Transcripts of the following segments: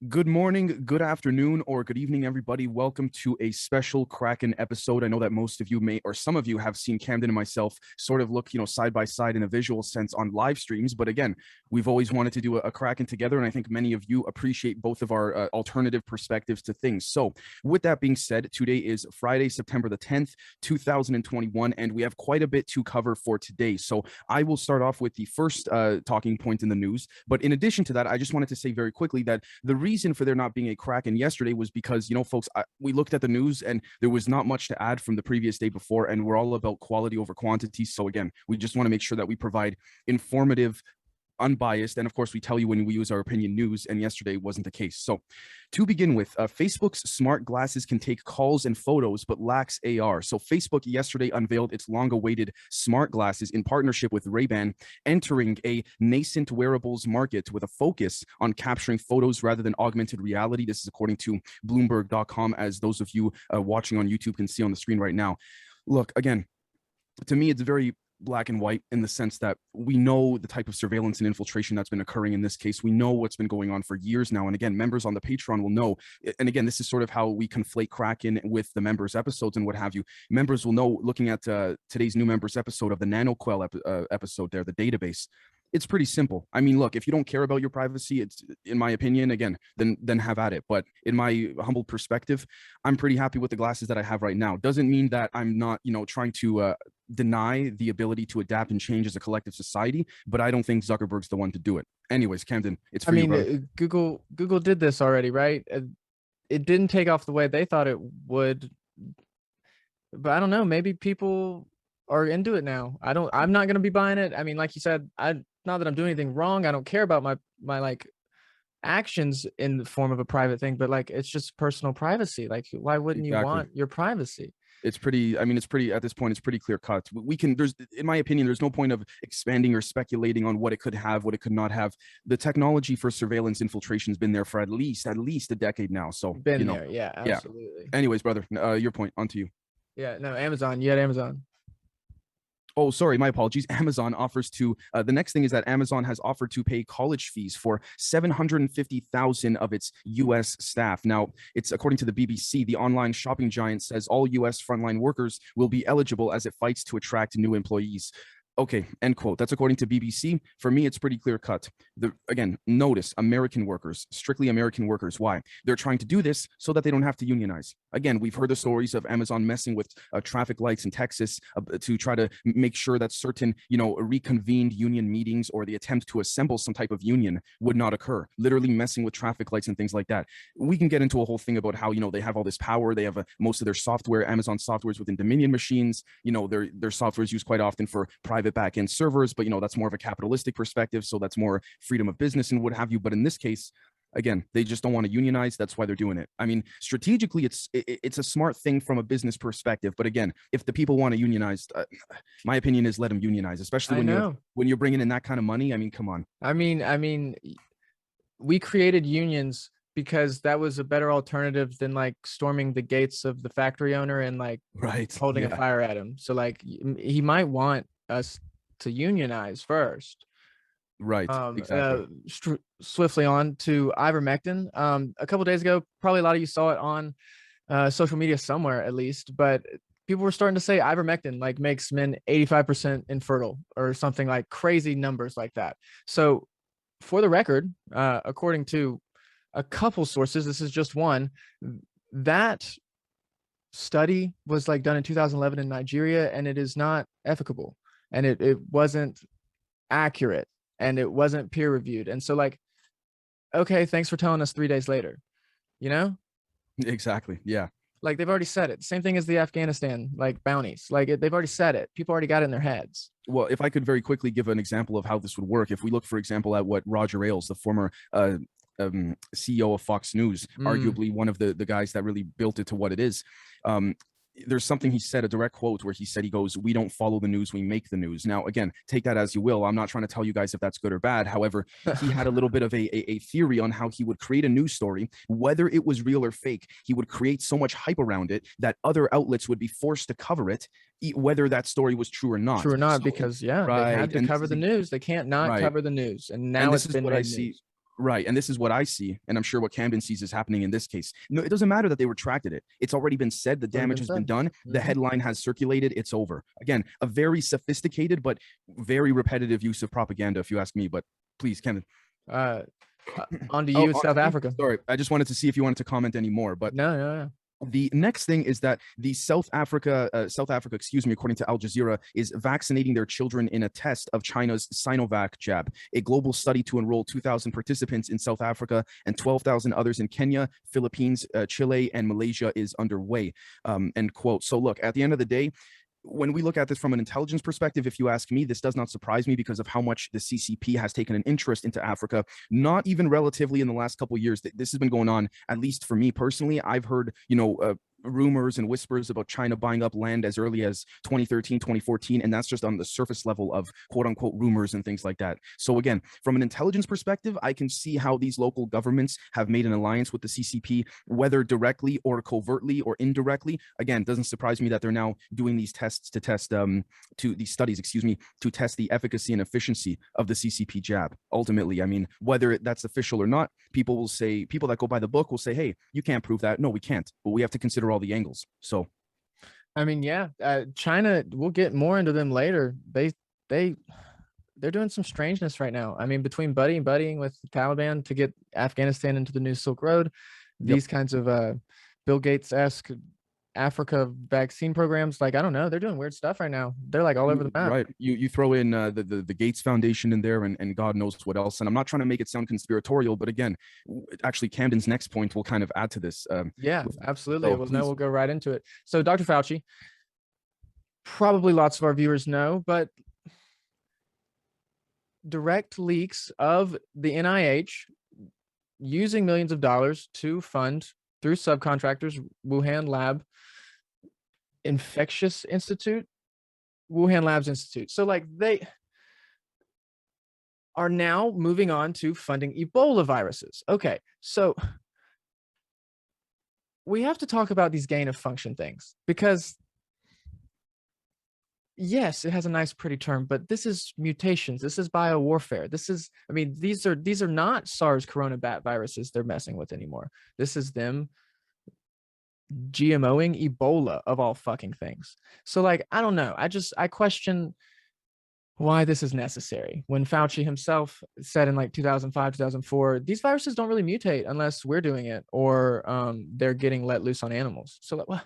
Good morning, good afternoon, or good evening, everybody. Welcome to a special Kraken episode. I know that most of you may, or some of you have seen Camden and myself sort of look, side by side in a visual sense on live streams. But again, we've always wanted to do a Kraken together, and I think many of you appreciate both of our alternative perspectives to things. So with that being said, today is Friday, September the 10th, 2021, and we have quite a bit to cover for today. So I will start off with the first talking point in the news. But in addition to that, I just wanted to say very quickly that the reason for there not being a Kraken yesterday was because, folks, we looked at the news and there was not much to add from the previous day before, and we're all about quality over quantity. So again, we just want to make sure that we provide informative, unbiased, and of course we tell you when we use our opinion news, and yesterday wasn't the case. So to begin with, Facebook's smart glasses can take calls and photos but lacks AR. So Facebook yesterday unveiled its long-awaited smart glasses in partnership with Ray-Ban, entering a nascent wearables market with a focus on capturing photos rather than augmented reality. This is according to Bloomberg.com, as those of you watching on YouTube can see on the screen right now. Look, again, to me, it's very black and white in the sense that we know the type of surveillance and infiltration that's been occurring in this case. We know what's been going on for years now. And again, members on the Patreon will know. And again, this is sort of how we conflate Kraken with the members episodes and what have you. Members will know, looking at today's new members episode of the NanoQuell episode there, the database. It's pretty simple. I mean, look, if you don't care about your privacy, it's, in my opinion, again, then have at it. But in my humble perspective, I'm pretty happy with the glasses that I have right now. Doesn't mean that I'm not, trying to deny the ability to adapt and change as a collective society, but I don't think Zuckerberg's the one to do it. Anyways, Camden, it's for you, brother. Google did this already, right? It didn't take off the way they thought it would, but I don't know, maybe people are into it now. I'm not going to be buying it. I mean, like you said, not that I'm doing anything wrong. I don't care about my like actions in the form of a private thing, but like, it's just personal privacy. Like, why wouldn't you want your privacy? It's pretty, at this point, it's pretty clear cut. In my opinion, there's no point of expanding or speculating on what it could have, what it could not have. The technology for surveillance infiltration has been there for at least a decade now. So there. Yeah, absolutely. Yeah. Anyways, brother, your point, on to you. Yeah, no, Amazon. You had Amazon. Oh, sorry, my apologies. Amazon offers to, the next thing is that Amazon has offered to pay college fees for 750,000 of its U.S. staff. Now, it's according to the BBC, the online shopping giant says all U.S. frontline workers will be eligible as it fights to attract new employees. Okay, end quote. That's according to BBC. For me, it's pretty clear cut. Again, notice American workers, strictly American workers. Why? They're trying to do this so that they don't have to unionize. Again, we've heard the stories of Amazon messing with traffic lights in Texas to try to make sure that certain, reconvened union meetings or the attempt to assemble some type of union would not occur. Literally messing with traffic lights and things like that. We can get into a whole thing about how, they have all this power. They have most of their software, Amazon software is within Dominion machines. Their software is used quite often for private back-end servers, but that's more of a capitalistic perspective, so that's more freedom of business and what have you. But in this case, again, they just don't want to unionize. That's why they're doing it. I mean, strategically, it's a smart thing from a business perspective. But again, if the people want to unionize, my opinion is let them unionize, especially when you're bringing in that kind of money. I mean, come on. I mean, we created unions because that was a better alternative than like storming the gates of the factory owner and like holding a fire at him. So like he might want us to unionize first. Right. Exactly. Swiftly on to ivermectin. A couple days ago, probably a lot of you saw it on social media somewhere at least, but people were starting to say ivermectin like makes men 85% infertile or something, like crazy numbers like that. So for the record, according to a couple sources, this is just one, that study was like done in 2011 in Nigeria, and it is not efficable, and it wasn't accurate, and it wasn't peer reviewed. And so like, okay, thanks for telling us 3 days later, Exactly. Yeah. Like they've already said it. Same thing as the Afghanistan, like bounties, like they've already said it. People already got it in their heads. Well, if I could very quickly give an example of how this would work, if we look, for example, at what Roger Ailes, the former CEO of Fox News, arguably one of the guys that really built it to what it is. There's something he said, a direct quote, where he said, he goes, "We don't follow the news, we make the news." Now, again, take that as you will. I'm not trying to tell you guys if that's good or bad. However, he had a little bit of a theory on how he would create a news story, whether it was real or fake. He would create so much hype around it that other outlets would be forced to cover it, whether that story was true or not. Because they had to cover the news. They can't not cover the news. And now it's been what I see. Right. And this is what I see. And I'm sure what Camden sees is happening in this case. No, it doesn't matter that they retracted it. It's already been said. The damage has been done. The headline has circulated. It's over. Again, a very sophisticated, but very repetitive use of propaganda, if you ask me. But please, Camden. On to you, South Africa. Sorry. I just wanted to see if you wanted to comment anymore. But no. The next thing is that the South Africa, according to Al Jazeera, is vaccinating their children in a test of China's Sinovac jab. A global study to enroll 2,000 participants in South Africa and 12,000 others in Kenya, Philippines, Chile, and Malaysia is underway. End quote. So look, at the end of the day, when we look at this from an intelligence perspective, if you ask me, this does not surprise me because of how much the CCP has taken an interest into Africa, not even relatively in the last couple of years. This has been going on, at least for me personally. I've heard, rumors and whispers about China buying up land as early as 2013, 2014, and that's just on the surface level of quote unquote rumors and things like that. So again, from an intelligence perspective, I can see how these local governments have made an alliance with the CCP, whether directly or covertly or indirectly. Again, doesn't surprise me that they're now doing these tests to test these studies, to test the efficacy and efficiency of the CCP jab. Ultimately, I mean, whether that's official or not, people that go by the book will say, hey, you can't prove that. No, we can't, but we have to consider all the angles. So I mean, yeah, China, we'll get more into them later. They're doing some strangeness right now. I mean, between buddying with the Taliban to get Afghanistan into the new Silk Road, these kinds of Bill Gates-esque Africa vaccine programs, like, I don't know, they're doing weird stuff right now. They're like all over the map. Right. You throw in the Gates Foundation in there and God knows what else. And I'm not trying to make it sound conspiratorial, but again, actually Camden's next point will kind of add to this. Yeah, absolutely. We'll go right into it. So Dr. Fauci, probably lots of our viewers know, but direct leaks of the NIH using millions of dollars to fund through subcontractors, Wuhan Labs Institute. So like they are now moving on to funding Ebola viruses. Okay, so we have to talk about these gain of function things because yes, it has a nice pretty term, but this is mutations. This is biowarfare. These are not SARS corona bat viruses they're messing with anymore. This is them GMOing Ebola of all fucking things. So like, I don't know. I question why this is necessary when Fauci himself said in like 2005, 2004, these viruses don't really mutate unless we're doing it or they're getting let loose on animals. So like, what?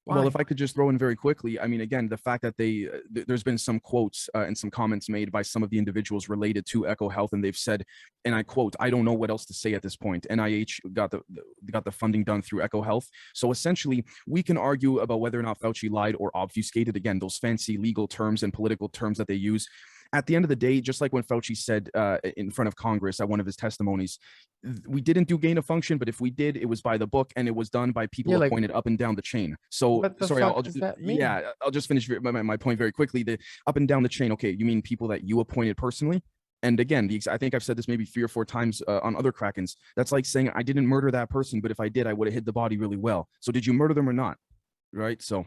Why? Well, if I could just throw in very quickly, I mean, again, the fact that there's been some quotes and some comments made by some of the individuals related to Echo Health, and they've said, and I quote, "I don't know what else to say at this point. NIH got the funding done through Echo Health." So essentially, we can argue about whether or not Fauci lied or obfuscated. Again, those fancy legal terms and political terms that they use. At the end of the day, just like when Fauci said in front of Congress at one of his testimonies, we didn't do gain of function, but if we did, it was by the book and it was done by people appointed up and down the chain. So sorry, I'll just finish my point very quickly. The up and down the chain. Okay, you mean people that you appointed personally? And again, I think I've said this maybe 3 or 4 times on other Krakens. That's like saying I didn't murder that person, but if I did, I would have hid the body really well. So did you murder them or not? Right. So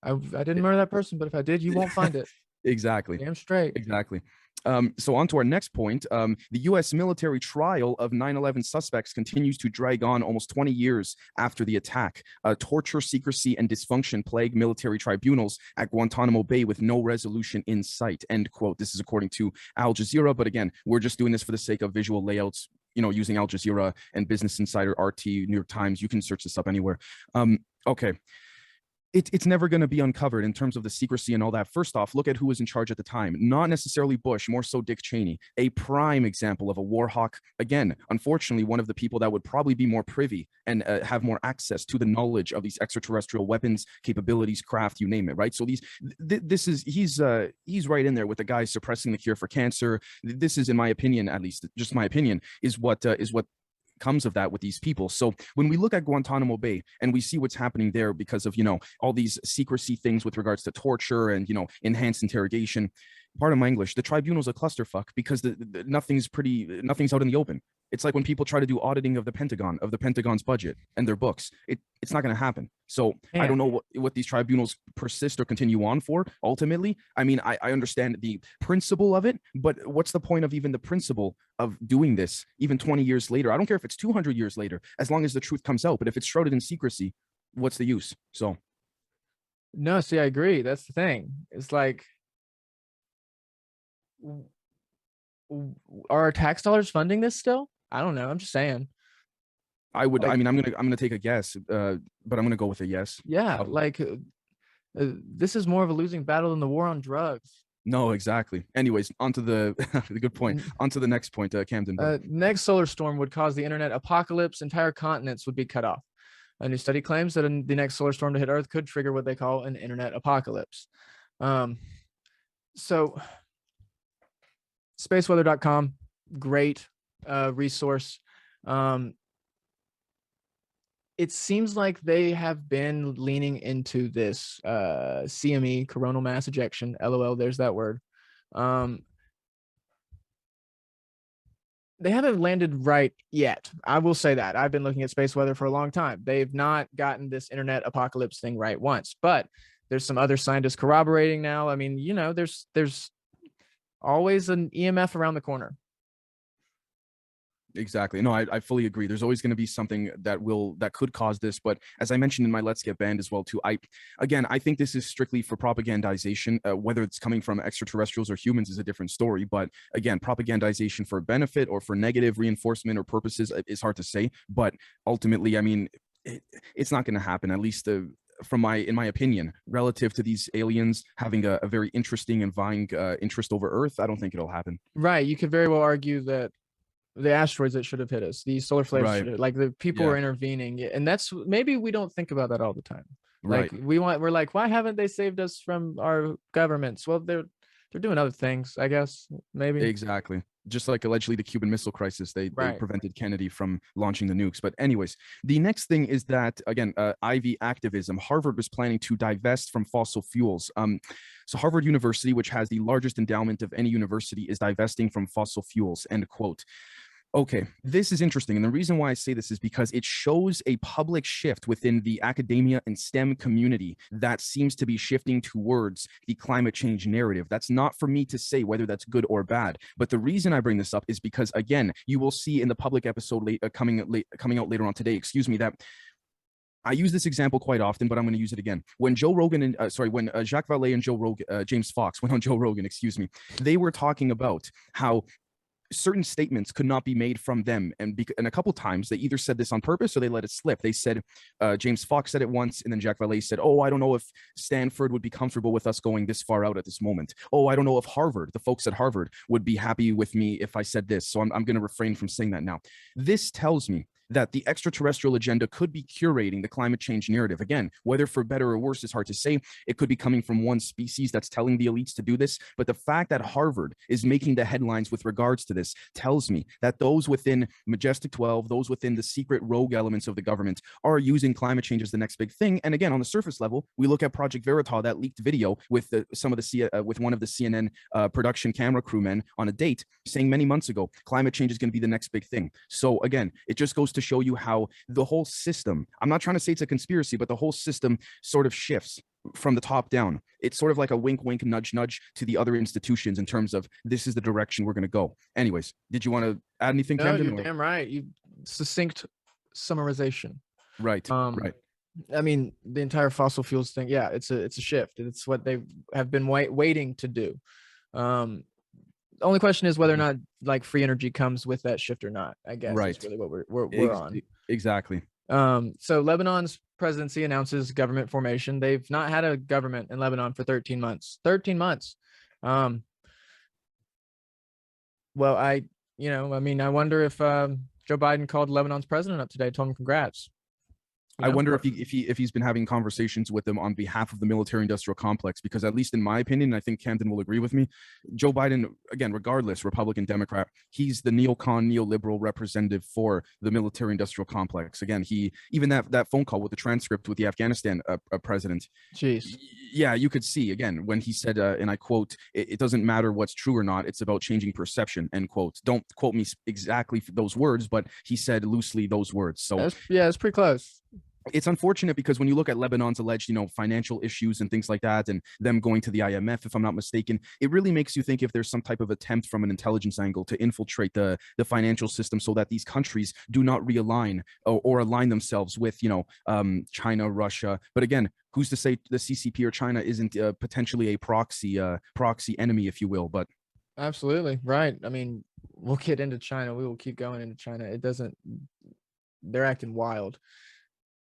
I didn't murder that person, but if I did, you won't find it. Exactly. Damn straight. Exactly. So on to our next point. The U.S. military trial of 9/11 suspects continues to drag on almost 20 years after the attack. Torture, secrecy, and dysfunction plague military tribunals at Guantanamo Bay with no resolution in sight. End quote. This is according to Al Jazeera. But again, we're just doing this for the sake of visual layouts, using Al Jazeera and Business Insider, RT, New York Times. You can search this up anywhere. Okay. It's never going to be uncovered in terms of the secrecy and all that. First off, look at who was in charge at the time. Not necessarily Bush, more so Dick Cheney, a prime example of a war hawk. Again, unfortunately, one of the people that would probably be more privy and have more access to the knowledge of these extraterrestrial weapons, capabilities, craft, you name it, right? So he's right in there with the guys suppressing the cure for cancer. This is, in my opinion, at least just my opinion, is what comes of that with these people. So when we look at Guantanamo Bay and we see what's happening there because of all these secrecy things with regards to torture and enhanced interrogation, pardon my English, the tribunal's a clusterfuck because nothing's out in the open. It's like when people try to do auditing of the Pentagon's budget and their books. It's not going to happen. So I don't know what these tribunals persist or continue on for. Ultimately, I mean, I understand the principle of it, but what's the point of even the principle of doing this even 20 years later? I don't care if it's 200 years later, as long as the truth comes out. But if it's shrouded in secrecy, what's the use? So. No, see, I agree. That's the thing. It's like, are our tax dollars funding this still? I don't know. I'm just saying. I would. Like, I mean, I'm gonna take a guess, but I'm gonna go with a yes. Yeah, probably. Like this is more of a losing battle than the war on drugs. No, exactly. Anyways, onto the good point. Onto the next point, Camden. Next solar storm would cause the internet apocalypse. Entire continents would be cut off. A new study claims that the next solar storm to hit Earth could trigger what they call an internet apocalypse. So spaceweather.com, great resource. It seems like they have been leaning into this CME, coronal mass ejection, LOL, there's that word. They haven't landed right yet. I will say that. I've been looking at space weather for a long time. They've not gotten this internet apocalypse thing right once, but there's some other scientists corroborating now. I mean, you know, there's always an EMF around the corner. Exactly. No, I fully agree. There's always going to be something that could cause this. But as I mentioned in my Let's Get Banned as well, too, I think this is strictly for propagandization. Whether it's coming from extraterrestrials or humans is a different story. But again, propagandization for benefit or for negative reinforcement or purposes is hard to say. But ultimately, I mean, it's not going to happen, at least in my opinion, relative to these aliens having a very interesting and vying interest over Earth. I don't think it'll happen. Right. You could very well argue that the asteroids that should have hit us, the solar flares, right, like the people were intervening, and that's maybe we don't think about that all the time. Like we're like, why haven't they saved us from our governments? Well, they're doing other things, I guess. Maybe. Exactly. Just like allegedly the Cuban Missile Crisis, they prevented Kennedy from launching the nukes. But anyways, the next thing is that, again, IV activism. Harvard was planning to divest from fossil fuels. So Harvard University, which has the largest endowment of any university, is divesting from fossil fuels, end quote. Okay, this is interesting. And the reason why I say this is because it shows a public shift within the academia and STEM community that seems to be shifting towards the climate change narrative. That's not for me to say whether that's good or bad. But the reason I bring this up is because, again, you will see in the public episode coming out later on today, that I use this example quite often, but I'm going to use it again. When Joe Rogan and when Jacques Vallée and James Fox went on Joe Rogan, they were talking about how certain statements could not be made from them, and a couple times they either said this on purpose or they let it slip. They said, James Fox said it once, and then Jacques Vallée said, "Oh, I don't know if Stanford would be comfortable with us going this far out at this moment. Oh, I don't know if the folks at Harvard would be happy with me if I said this. So I'm going to refrain from saying that now." This tells me that the extraterrestrial agenda could be curating the climate change narrative. Again, whether for better or worse is hard to say. It could be coming from one species that's telling the elites to do this. But the fact that Harvard is making the headlines with regards to this tells me that those within Majestic 12, those within the secret rogue elements of the government are using climate change as the next big thing. And again, on the surface level, we look at Project Veritas, that leaked video with with one of the CNN production camera crewmen on a date saying many months ago, climate change is going to be the next big thing. So again, it just goes to show you how the whole system, I'm not trying to say it's a conspiracy, but the whole system sort of shifts from the top down. It's sort of like a wink, wink, nudge, nudge to the other institutions in terms of this is the direction we're going to go. Anyways, did you want to add anything, Camden? No, you're damn right. You succinct summarization. Right. Right. I mean, the entire fossil fuels thing. Yeah, it's a shift. It's what they have been waiting to do. The only question is whether or not like free energy comes with that shift or not. I guess that's really what we're on. Exactly. So Lebanon's presidency announces government formation. They've not had a government in Lebanon for 13 months. 13 months. Well, I wonder if Joe Biden called Lebanon's president up today, told him congrats. I wonder if he's been having conversations with them on behalf of the military-industrial complex, because at least in my opinion, and I think Camden will agree with me, Joe Biden, again, regardless, Republican, Democrat, he's the neocon, neoliberal representative for the military-industrial complex. Again, he even that phone call with the transcript with the Afghanistan president. Jeez. Yeah, you could see again when he said, and I quote, "It doesn't matter what's true or not; it's about changing perception." End quote. Don't quote me exactly those words, but he said loosely those words. So it's pretty close. It's unfortunate because when you look at Lebanon's alleged, financial issues and things like that, and them going to the IMF, if I'm not mistaken, it really makes you think if there's some type of attempt from an intelligence angle to infiltrate the financial system so that these countries do not realign or align themselves with, China, Russia. But again, who's to say the CCP or China isn't potentially a proxy enemy, if you will? But absolutely right. I mean, we'll get into China. We will keep going into China. They're acting wild.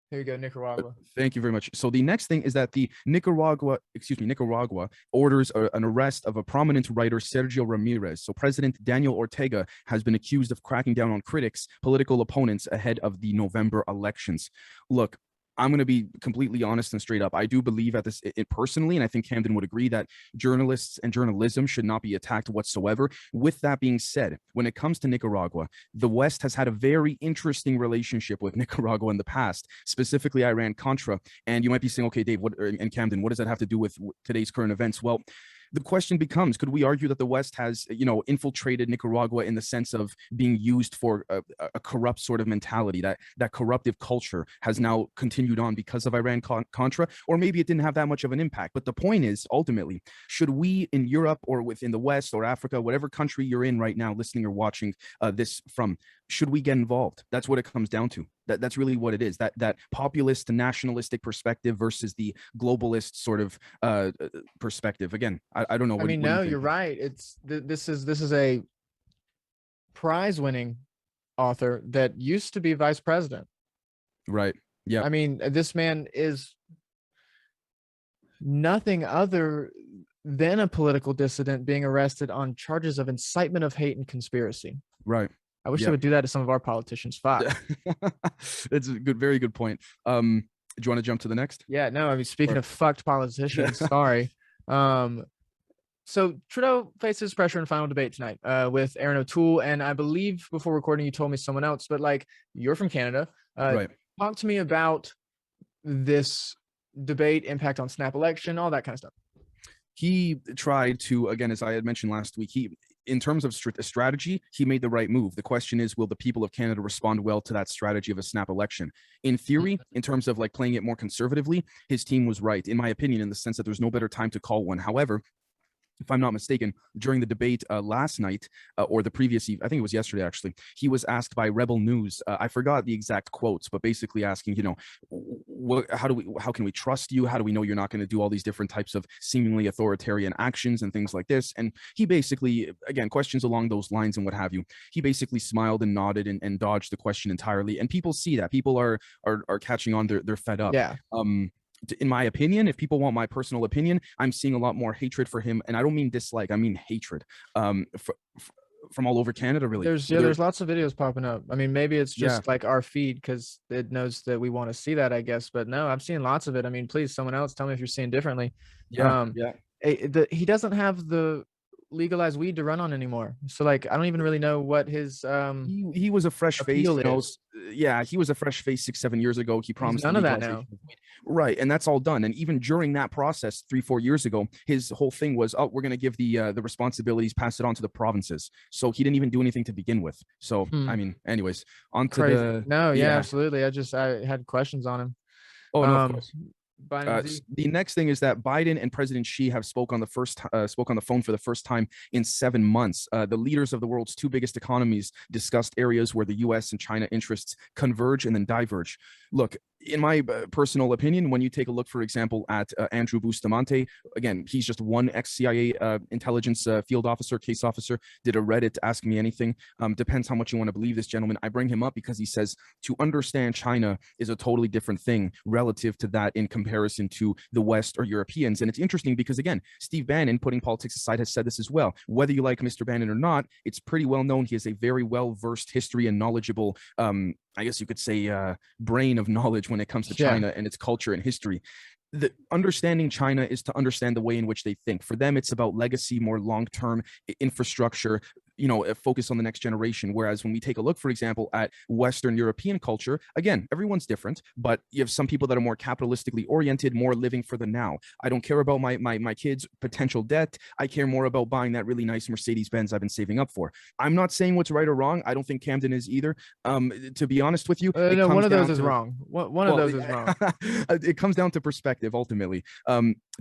Here you go, Nicaragua. Thank you very much. So the next thing is that the Nicaragua orders an arrest of a prominent writer, Sergio Ramirez. So President Daniel Ortega has been accused of cracking down on critics, political opponents ahead of the November elections. Look, I'm going to be completely honest and straight up. I do believe personally, and I think Camden would agree, that journalists and journalism should not be attacked whatsoever. With that being said, when it comes to Nicaragua, the West has had a very interesting relationship with Nicaragua in the past, specifically Iran-Contra. And you might be saying, okay, Dave, and Camden, what does that have to do with today's current events? Well, the question becomes, could we argue that the West has, infiltrated Nicaragua in the sense of being used for a corrupt sort of mentality, that corruptive culture has now continued on because of Iran-Contra, or maybe it didn't have that much of an impact. But the point is, ultimately, should we in Europe or within the West or Africa, whatever country you're in right now, listening or watching this from, should we get involved? That's what it comes down to. That's really what it is. That populist nationalistic perspective versus the globalist sort of perspective. Again, I don't know. I mean, no, you're right. This is a prize-winning author that used to be vice president. Right. Yeah. I mean, this man is nothing other than a political dissident being arrested on charges of incitement of hate and conspiracy. Right. I wish they would do that to some of our politicians. Fuck. It's a very good point. Do you want to jump to the next? Yeah, no, I mean, speaking of fucked politicians, sorry. So Trudeau faces pressure in final debate tonight with Aaron O'Toole. And I believe before recording, you told me someone else, but like, you're from Canada. Right. Talk to me about this debate, impact on snap election, all that kind of stuff. He tried to, again, as I had mentioned last week, in terms of strategy, he made the right move. The question is, will the people of Canada respond well to that strategy of a snap election? In theory, in terms of like playing it more conservatively, his team was right, in my opinion, in the sense that there's no better time to call one. However, if I'm not mistaken, during the debate last night or the previous, I think it was yesterday, actually, he was asked by Rebel News. I forgot the exact quotes, but basically asking, how can we trust you? How do we know you're not going to do all these different types of seemingly authoritarian actions and things like this? And he basically, again, questions along those lines and what have you. He basically smiled and nodded and dodged the question entirely. And people see that. People are catching on. They're fed up. Yeah. In my opinion, if people want my personal opinion, I'm seeing a lot more hatred for him, and I don't mean dislike, I mean hatred from all over Canada, really. There's lots of videos popping up. I mean, maybe it's just like our feed because it knows that we want to see that, I guess. But no, I'm seeing lots of it. I mean, please, someone else tell me if you're seeing differently. He doesn't have the legalized weed to run on anymore, so like I don't even really know what his he was a fresh face. He was a fresh face 6-7 years ago. He promised none of that now, right? And that's all done. And even during that process 3-4 years ago, his whole thing was, oh, we're going to give the responsibilities, pass it on to the provinces. So he didn't even do anything to begin with. So I mean, anyways, on to the absolutely. I had questions on him. Oh no, of course. The next thing is that Biden and President Xi have spoke on the phone for the first time in 7 months. The leaders of the world's two biggest economies discussed areas where the U.S. and China interests converge and then diverge. Look, in my personal opinion, when you take a look, for example, at Andrew Bustamante, again, he's just one ex-CIA intelligence field officer, case officer, did a Reddit Ask Me Anything. Depends how much you want to believe this gentleman. I bring him up because he says to understand China is a totally different thing relative to that in comparison to the West or Europeans. And it's interesting because, again, Steve Bannon, putting politics aside, has said this as well. Whether you like Mr. Bannon or not, it's pretty well known he is a very well-versed history and knowledgeable I guess you could say, brain of knowledge when it comes to Yeah. China and its culture and history. The understanding China is to understand the way in which they think. For them, it's about legacy, more long-term infrastructure, focus on the next generation. Whereas when we take a look, for example, at Western European culture, again, everyone's different, but you have some people that are more capitalistically oriented, more living for the now. I don't care about my kids' potential debt. I care more about buying that really nice Mercedes Benz I've been saving up for. I'm not saying what's right or wrong. I don't think Camden is either. To be honest with you, it No, one comes of those down is to, wrong. One of well, those is wrong. it comes down to perspective ultimately.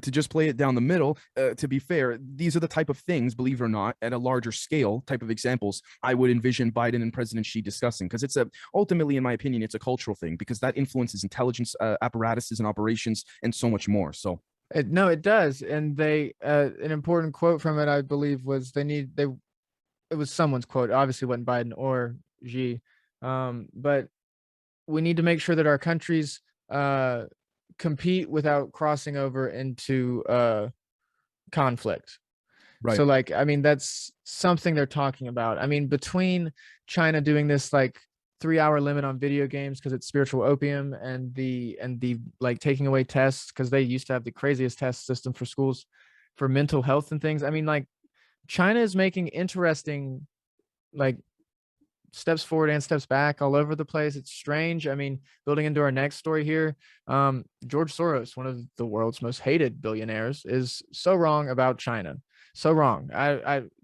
To just play it down the middle, to be fair, these are the type of things, believe it or not, at a larger scale type of examples I would envision Biden and President Xi discussing, because ultimately, in my opinion, it's a cultural thing, because that influences intelligence apparatuses and operations and so much more. So No, it does. And they, an important quote from it, I believe, was it was someone's quote. Obviously, it wasn't Biden or Xi, but we need to make sure that our countries compete without crossing over into conflict. right, So, like, I mean, that's something they're talking about. I mean, between China doing this like 3-hour limit on video games because it's spiritual opium, and the like taking away tests because they used to have the craziest test system for schools for mental health and things. I mean, like, China is making interesting, like, steps forward and steps back all over the place. It's strange. I mean, building into our next story here, George Soros, one of the world's most hated billionaires, is so wrong about China. So wrong.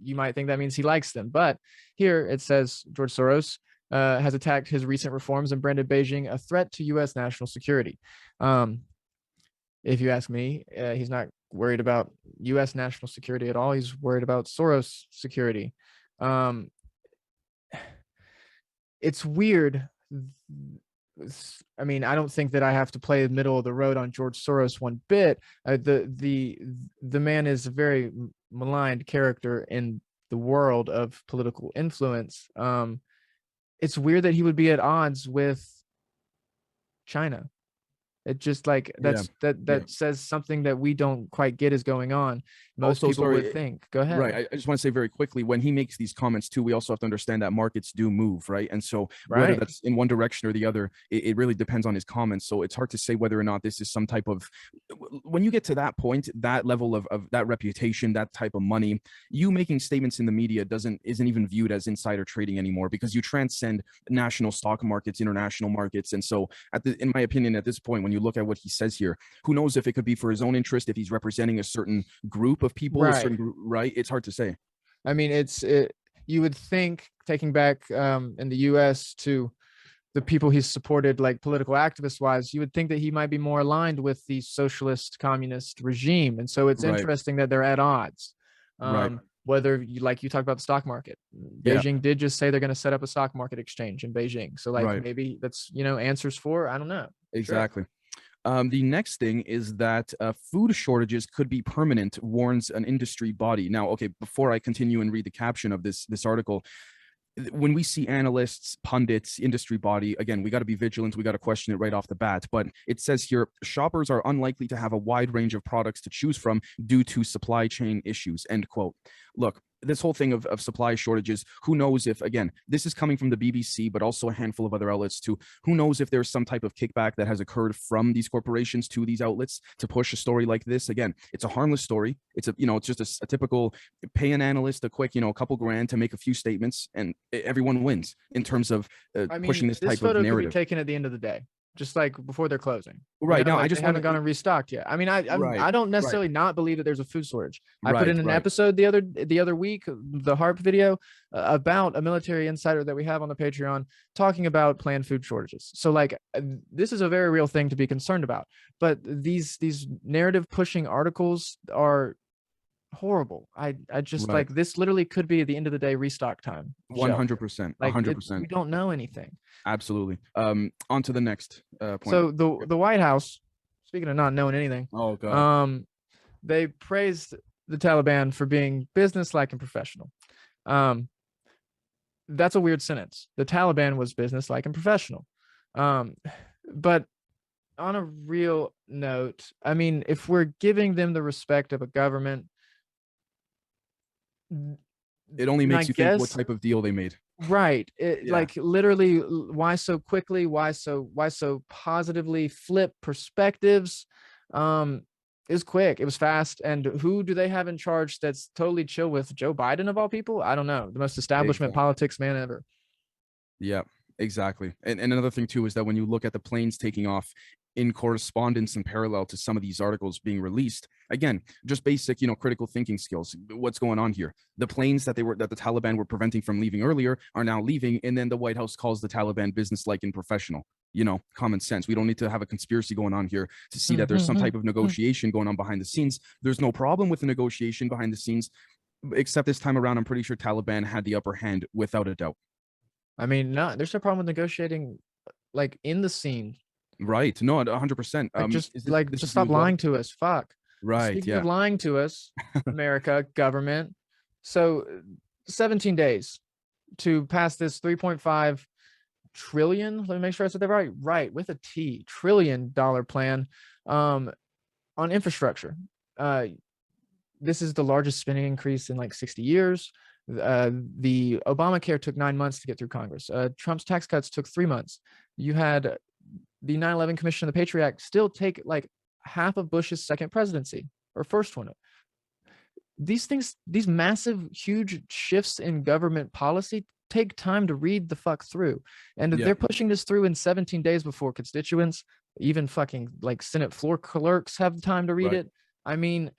You might think that means he likes them, but here it says George Soros has attacked his recent reforms and branded Beijing a threat to U.S. national security. If you ask me, he's not worried about U.S. national security at all. He's worried about Soros security. It's weird. I mean, I don't think that I have to play the middle of the road on George Soros one bit. The man is a very maligned character in the world of political influence. It's weird that he would be at odds with China. It just, like, yeah, that says something that we don't quite get is going on. Most Also, people sorry, would think. Go ahead. right. I just want to say very quickly, when he makes these comments too, we also have to understand that markets do move, right? And so whether Right. that's in one direction or the other, it really depends on his comments. So it's hard to say whether or not this is some type of, when you get to that point, that level of that reputation, that type of money, you making statements in the media isn't even viewed as insider trading anymore, because you transcend national stock markets, international markets. And so in my opinion, at this point, when you look at what he says here, who knows if it could be for his own interest, if he's representing a certain group of people, a Right. certain group, right? It's hard to say. I mean, you would think, taking back in the US to the people he's supported, like political activist wise, you would think that he might be more aligned with the socialist communist regime. And so it's Right, interesting that they're at odds. right. Whether you talk about the stock market, Yeah, Beijing did just say they're going to set up a stock market exchange in Beijing. So, like, right. maybe that's, answers for, I don't know. Sure. Exactly. The next thing is that food shortages could be permanent, warns an industry body. Now, okay, before I continue and read the caption of this article, when we see analysts, pundits, industry body, again, we got to be vigilant. We got to question it right off the bat. But it says here, shoppers are unlikely to have a wide range of products to choose from due to supply chain issues, end quote. Look, this whole thing of supply shortages, who knows if, again, this is coming from the BBC, but also a handful of other outlets too. Who knows if there's some type of kickback that has occurred from these corporations to these outlets to push a story like this. Again, it's a harmless story. It's it's just a typical pay an analyst a quick, a couple grand to make a few statements, and everyone wins in terms of I pushing mean, this this type of photo could be narrative. taken at the end of the day, just like before they're closing. Right now, I Like, just they want haven't gone and restocked yet. I mean, right, I don't right, necessarily not believe that there's a food shortage. I put right, in an right. episode the other week, the HARP video, about a military insider that we have on the Patreon, talking about planned food shortages. So, like, this is a very real thing to be concerned about. But these narrative pushing articles are horrible. I just, Right. like, this literally could be at the end of the day restock time shelf. 100%. Like, 100%. we don't know anything. Absolutely. On to the next point. So the White House, speaking of not knowing anything, Oh God. they praised the Taliban for being businesslike and professional. That's a weird sentence. The Taliban was businesslike and professional. But on a real note, I mean, if we're giving them the respect of a government, It only and I makes you think what guess type of deal they made. Right. Yeah. Like literally, why so quickly? Why so positively? Flip perspectives. It was quick. It was fast. And who do they have in charge that's totally chill with? Joe Biden of all people? I don't know. The most establishment Exactly. politics man ever. Yeah, exactly. And another thing too is that when you look at the planes taking off in correspondence and parallel to some of these articles being released, again, just basic, critical thinking skills. What's going on here? The planes that the Taliban were preventing from leaving earlier are now leaving, and then the White House calls the Taliban business-like and professional. Common sense. We don't need to have a conspiracy going on here to see that there's some type of negotiation going on behind the scenes. There's no problem with the negotiation behind the scenes, except this time around, I'm pretty sure Taliban had the upper hand without a doubt. I mean, no, there's no problem with negotiating, like in the scene. Right. No, 100%. Like, This just is stop lying to us. Fuck. right. Speaking Yeah. of lying to us, America government. So 17 days to pass this 3.5 trillion. Let me make sure I said that right. Right, with a T, $1 trillion plan on infrastructure. This is the largest spending increase in like 60 years. The Obamacare took 9 months to get through Congress. Trump's tax cuts took 3 months. You had the 9/11 Commission of the Patriot Act still take like half of Bush's second presidency or first one. These things, these massive, huge shifts in government policy take time to read the fuck through. And Yeah. they're pushing this through in 17 days before constituents, even fucking like Senate floor clerks have the time to read Right. it. I mean,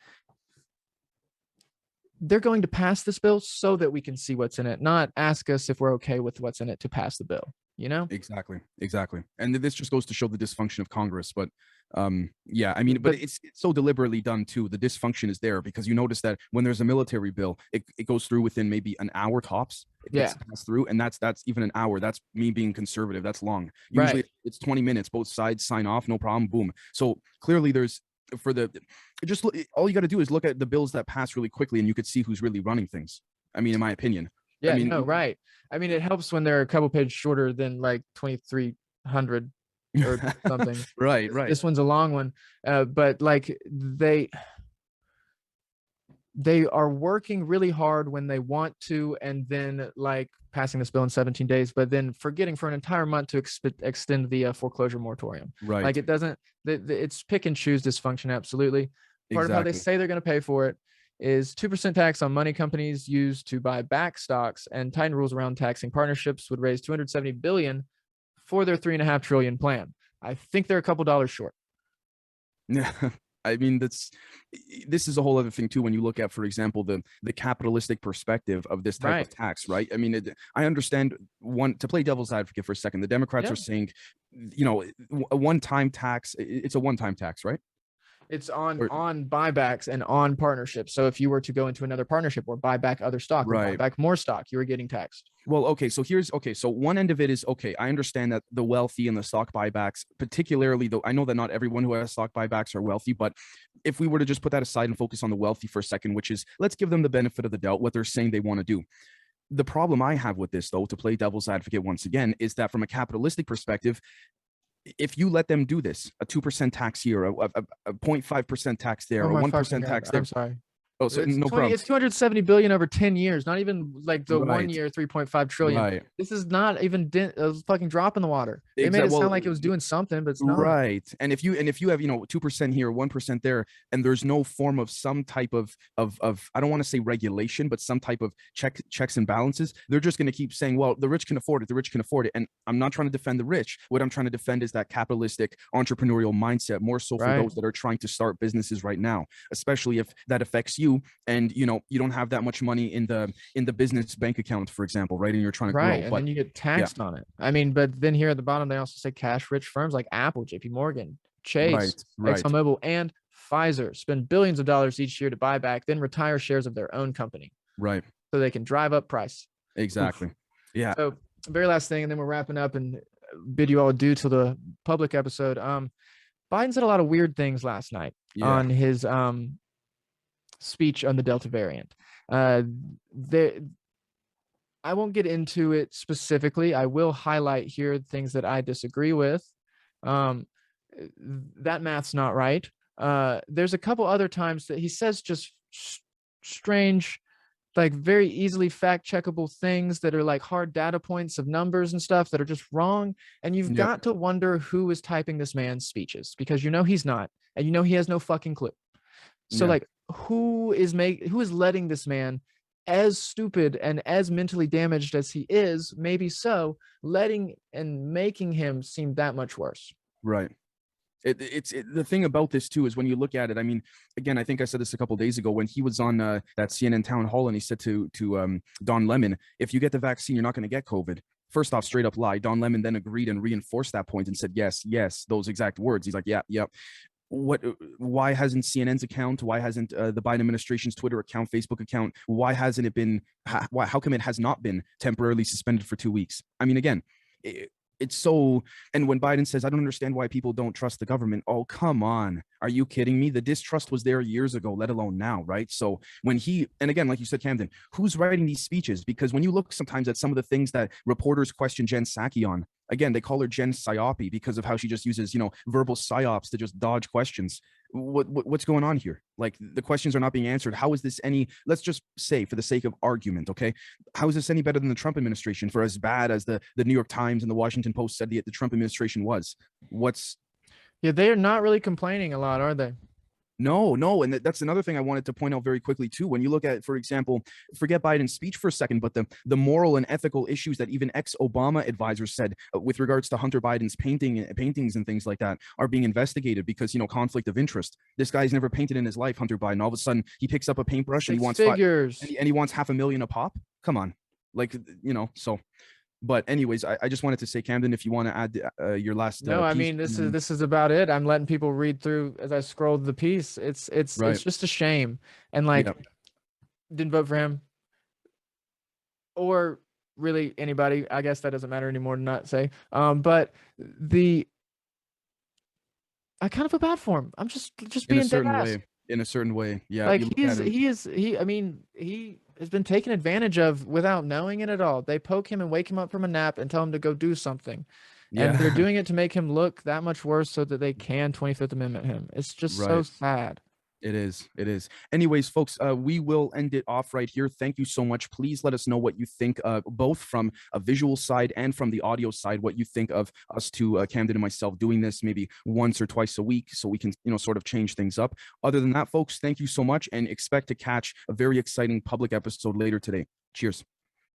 they're going to pass this bill so that we can see what's in it, not ask us if we're okay with what's in it to pass the bill, Exactly. And this just goes to show the dysfunction of Congress. But yeah, I mean, but it's so deliberately done too. The dysfunction is there because you notice that when there's a military bill, it goes through within maybe an hour tops. It gets passed through, and that's even an hour. That's me being conservative. That's long. Usually it's 20 minutes. Both sides sign off, no problem, boom. So clearly there's all you got to do is look at the bills that pass really quickly, and you could see who's really running things. I mean, in my opinion. Yeah, I mean, no, right. I mean, it helps when they're a couple pages shorter than like 2,300 or something. right. This one's a long one, but like they are working really hard when they want to, and then like passing this bill in 17 days, but then forgetting for an entire month to extend the foreclosure moratorium. Right. Like it doesn't. It's pick and choose dysfunction. Absolutely. Part of how they say they're going to pay for it is 2% tax on money companies used to buy back stocks, and tighten rules around taxing partnerships would raise $270 billion for their $3.5 trillion plan. I think they're a couple dollars short. Yeah. I mean, this is a whole other thing too. When you look at, for example, the capitalistic perspective of this type of tax, right? I mean, I understand to play devil's advocate for a second. The Democrats are saying, a one-time tax. It's a one-time tax, right? It's on buybacks and on partnerships. So if you were to go into another partnership or buy back other stock or buy back more stock, you were getting taxed. Well, okay. So so one end of it is, okay, I understand that the wealthy and the stock buybacks, particularly though, I know that not everyone who has stock buybacks are wealthy, but if we were to just put that aside and focus on the wealthy for a second, which is, let's give them the benefit of the doubt, what they're saying they want to do. The problem I have with this, though, to play devil's advocate once again, is that from a capitalistic perspective, if you let them do this, a 2% tax here, a 0.5% tax there, a 1% tax there. I'm sorry. Oh, so no problem. It's 270 billion over 10 years, not even like the 1 year 3.5 trillion. Right. This is not even a fucking drop in the water. They made it sound like it was doing something, but it's not. Right. And if you have 2% here, 1% there, and there's no form of some type of I don't want to say regulation, but some type of checks and balances, they're just going to keep saying, well, the rich can afford it, the rich can afford it. And I'm not trying to defend the rich. What I'm trying to defend is that capitalistic entrepreneurial mindset, more so for those that are trying to start businesses right now, especially if that affects you. And you don't have that much money in the business bank account, for example, right? And you're trying to grow, and then you get taxed on it. I mean, but then here at the bottom they also say cash-rich firms like Apple, JP Morgan, Chase, ExxonMobil, and Pfizer spend billions of dollars each year to buy back, then retire shares of their own company, right? So they can drive up price. Exactly. Oof. Yeah. So very last thing, and then we're wrapping up and bid you all adieu till the public episode. Biden said a lot of weird things last night on his speech on the Delta variant. I won't get into it specifically. I will highlight here things that I disagree with. That math's not right. There's a couple other times that he says just strange like very easily fact checkable things that are like hard data points of numbers and stuff that are just wrong. And you've Yep. got to wonder who is typing this man's speeches, because you know he's not, and you know he has no fucking clue. So Yeah. like, who is letting this man, as stupid and as mentally damaged as he is, maybe so, letting and making him seem that much worse. Right. It's the thing about this too is when you look at it. I mean, again, I think I said this a couple of days ago when he was on that CNN town hall and he said to Don Lemon, if you get the vaccine, you're not going to get COVID. First off, straight up lie. Don Lemon then agreed and reinforced that point and said, yes, those exact words. He's like, yeah. Why hasn't CNN's account, why hasn't the Biden administration's Twitter account, Facebook account, why hasn't it been, how come it has not been temporarily suspended for 2 weeks? I mean, again, it's so, and when Biden says, I don't understand why people don't trust the government. Oh, come on. Are you kidding me? The distrust was there years ago, let alone now, right? So when and again, like you said, Camden, who's writing these speeches? Because when you look sometimes at some of the things that reporters question Jen Psaki on, again, they call her Jen Psyope because of how she just uses, verbal psyops to just dodge questions. What's going on here? Like, the questions are not being answered. How is this let's just say for the sake of argument, okay, how is this any better than the Trump administration, for as bad as the New York Times and the Washington Post said the Trump administration was? Yeah, they are not really complaining a lot, are they? No. And that's another thing I wanted to point out very quickly too. When you look at, for example, forget Biden's speech for a second, but the moral and ethical issues that even ex-Obama advisors said with regards to Hunter Biden's paintings and things like that are being investigated because, conflict of interest. This guy's never painted in his life, Hunter Biden. All of a sudden he picks up a paintbrush and he wants figures and he wants $500,000 a pop. Come on. Like, so. But anyways, I just wanted to say, Camden, if you want to add your last. No, I mean, this is about it. I'm letting people read through as I scrolled the piece. It's right. It's just a shame. And like, didn't vote for him, or really anybody. I guess that doesn't matter anymore to not say. But I kind of feel bad for him. I'm just being dead ass. In a certain way, yeah. Like he has been taken advantage of without knowing it at all. They poke him and wake him up from a nap and tell him to go do something. Yeah. And they're doing it to make him look that much worse so that they can 25th Amendment him. It's just so sad. It is. Anyways, folks, we will end it off right here. Thank you so much. Please let us know what you think, both from a visual side and from the audio side, what you think of us two, Camden and myself, doing this maybe once or twice a week so we can, sort of change things up. Other than that, folks, thank you so much and expect to catch a very exciting public episode later today. Cheers.